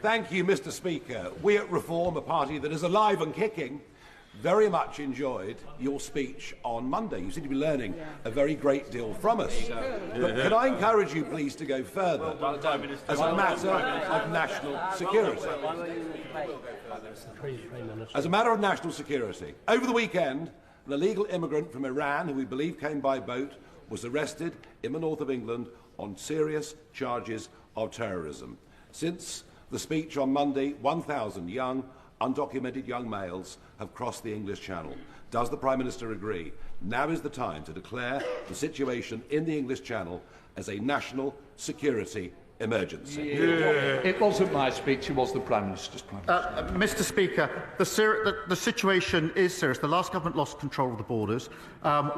Thank you, Mr. Speaker. We at Reform, a party that is alive and kicking, very much enjoyed your speech on Monday. You seem to be learning a very great deal from us. But can I encourage you, please, to go further as a matter of national security? As a matter of national security. Over the weekend, an illegal immigrant from Iran, who we believe came by boat, was arrested in the north of England on serious charges of terrorism. Since the speech on Monday, 1,000 young, undocumented young males have crossed the English Channel. Does the Prime Minister agree now is the time to declare the situation in the English Channel as a national security emergency? It wasn't my speech, it was the Prime Minister's. Mr. Speaker, the situation is serious. The last government lost control of the borders.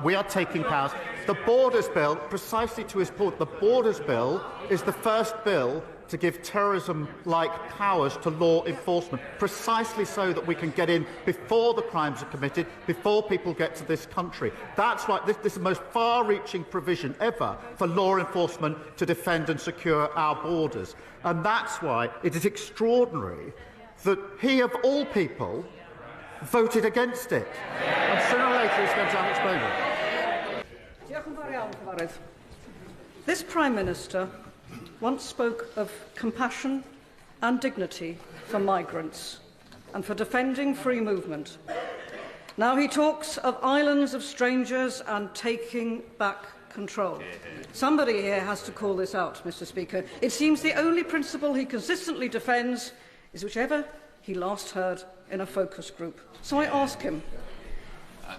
We are taking powers. The Borders Bill, precisely to his point, the Borders Bill is the first bill to give terrorism-like powers to law enforcement, precisely so that we can get in before the crimes are committed, before people get to this country. That's why this is the most far-reaching provision ever for law enforcement to defend and secure our borders. And that's why it is extraordinary that he, of all people, voted against it. And sooner or later he's going to explain it. This Prime Minister once spoke of compassion and dignity for migrants and for defending free movement. Now he talks of islands of strangers and taking back control. Somebody here has to call this out, Mr. Speaker. It seems the only principle he consistently defends is whichever he last heard in a focus group. So I ask him,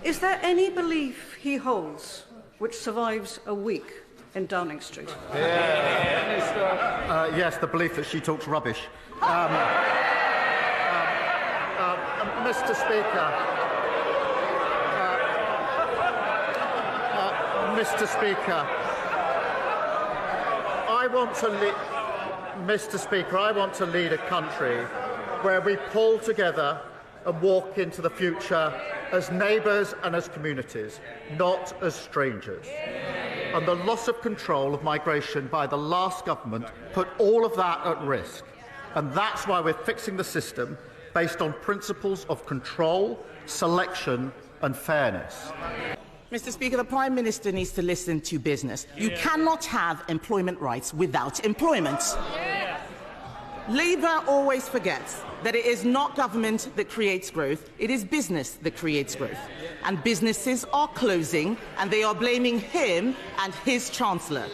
is there any belief he holds which survives a week in Downing Street? Yes, the belief that she talks rubbish. Mr. Speaker, Mr. Speaker, I want to lead a country where we pull together and walk into the future as neighbours and as communities, not as strangers. And the loss of control of migration by the last government put all of that at risk. And that's why we're fixing the system based on principles of control, selection and fairness. Mr. Speaker, the Prime Minister needs to listen to business. You cannot have employment rights without employment. Labour always forgets that it is not government that creates growth, it is business that creates growth. And businesses are closing, and they are blaming him and his Chancellor.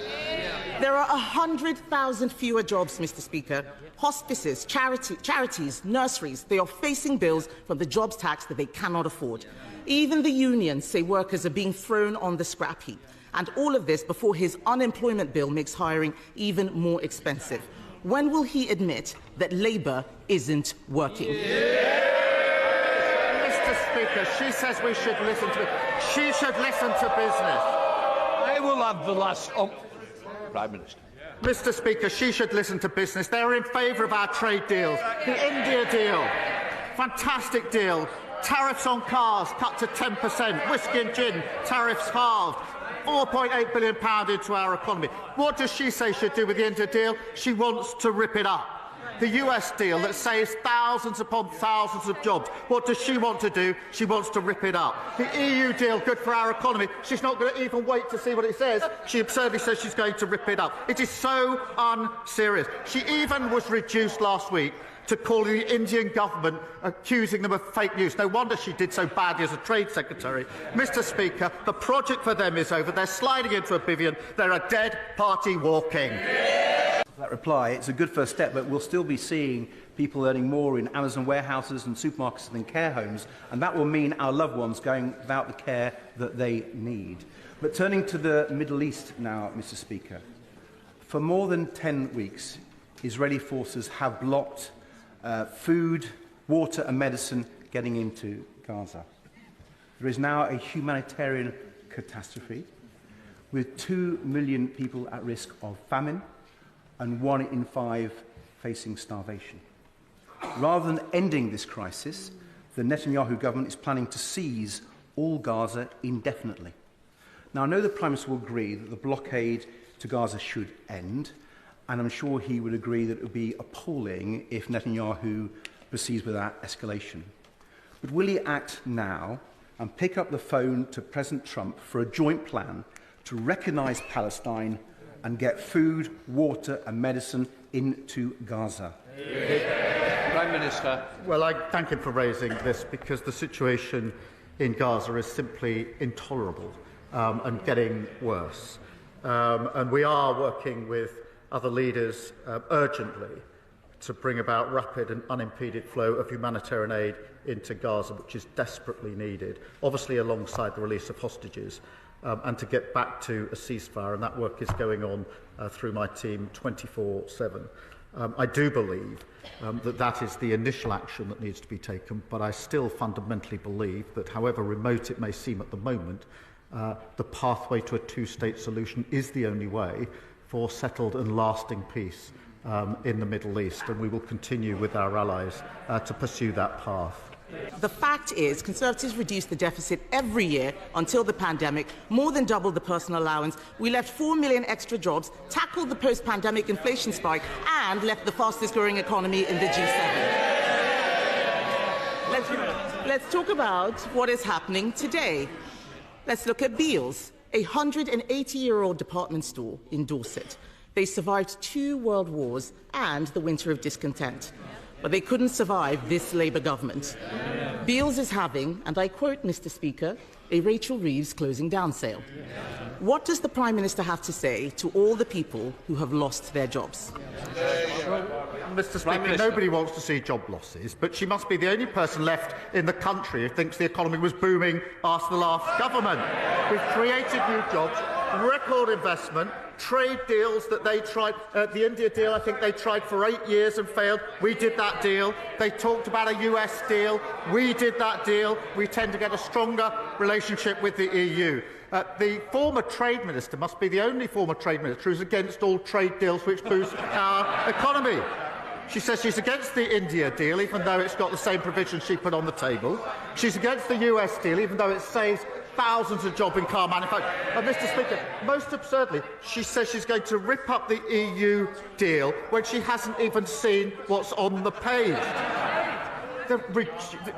There are 100,000 fewer jobs, Mr. Speaker. Hospices, charities, nurseries, they are facing bills from the jobs tax that they cannot afford. Even the unions say workers are being thrown on the scrap heap. And all of this before his unemployment bill makes hiring even more expensive. When will he admit that Labour isn't working? Mr. Speaker, she says we should listen to She should listen to business. I will have the last... Prime Minister. Mr. Speaker, she should listen to business. They're in favour of our trade deals. The India deal, fantastic deal. Tariffs on cars cut to 10%. Whiskey and gin, tariffs halved. £4.8 billion into our economy. What does she say she'd do with the India deal? She wants to rip it up. The US deal that saves thousands upon thousands of jobs. What does she want to do? She wants to rip it up. The EU deal, good for our economy. She's not going to even wait to see what it says. She absurdly says she's going to rip it up. It is so unserious. She even was reduced last week to calling the Indian government, accusing them of fake news. No wonder she did so badly as a Trade Secretary. Mr. Speaker, the project for them is over. They're sliding into oblivion. They're a dead party walking. That reply, it's a good first step, but we'll still be seeing people earning more in Amazon warehouses and supermarkets than care homes, and that will mean our loved ones going without the care that they need. But turning to the Middle East now, Mr. Speaker, for more than 10 weeks, Israeli forces have blocked food, water and medicine getting into Gaza. There is now a humanitarian catastrophe with 2 million people at risk of famine and 1 in 5 facing starvation. Rather than ending this crisis, the Netanyahu government is planning to seize all Gaza indefinitely. Now, I know the Prime Minister will agree that the blockade to Gaza should end, and I'm sure he would agree that it would be appalling if Netanyahu proceeds with that escalation. But will he act now and pick up the phone to President Trump for a joint plan to recognise Palestine and get food, water and medicine into Gaza? Prime Minister. Well, I thank him for raising this because the situation in Gaza is simply intolerable and getting worse. And we are working with other leaders urgently to bring about rapid and unimpeded flow of humanitarian aid into Gaza, which is desperately needed, obviously alongside the release of hostages, and to get back to a ceasefire. And that work is going on through my team 24/7. I do believe that is the initial action that needs to be taken, but I still fundamentally believe that however remote it may seem at the moment, the pathway to a two-state solution is the only way for settled and lasting peace in the Middle East, and we will continue with our allies to pursue that path. The fact is, Conservatives reduced the deficit every year until the pandemic, more than doubled the personal allowance. We left 4 million extra jobs, tackled the post-pandemic inflation spike, and left the fastest-growing economy in the G7. Let's talk about what is happening today. Let's look at Beals, a 180-year-old department store in Dorset. They survived 2 world wars and the winter of discontent. But they couldn't survive this Labour government. Beals is having, and I quote, Mr. Speaker, a Rachel Reeves closing down sale. What does the Prime Minister have to say to all the people who have lost their jobs? Mr. Speaker, nobody wants to see job losses, but she must be the only person left in the country who thinks the economy was booming after the last government. We've created new jobs, record investment, trade deals that they tried. The India deal, I think they tried for 8 years and failed. We did that deal. They talked about a US deal. We did that deal. We tend to get a stronger relationship with the EU. The former trade minister must be the only former trade minister who's against all trade deals which boost our economy. She says she's against the India deal, even though it's got the same provisions she put on the table. She's against the US deal, even though it saves thousands of jobs in car manufacturing. And, Mr. Speaker, most absurdly, she says she's going to rip up the EU deal when she hasn't even seen what's on the page.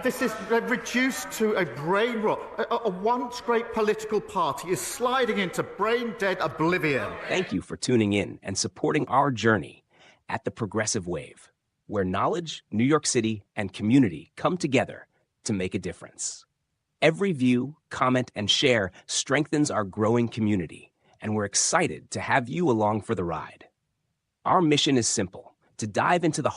This is reduced to a brain rot. A once great political party is sliding into brain-dead oblivion. Thank you for tuning in and supporting our journey at the Progressive Wave, where knowledge, New York City, and community come together to make a difference. Every view, comment, and share strengthens our growing community, and we're excited to have you along for the ride. Our mission is simple: to dive into the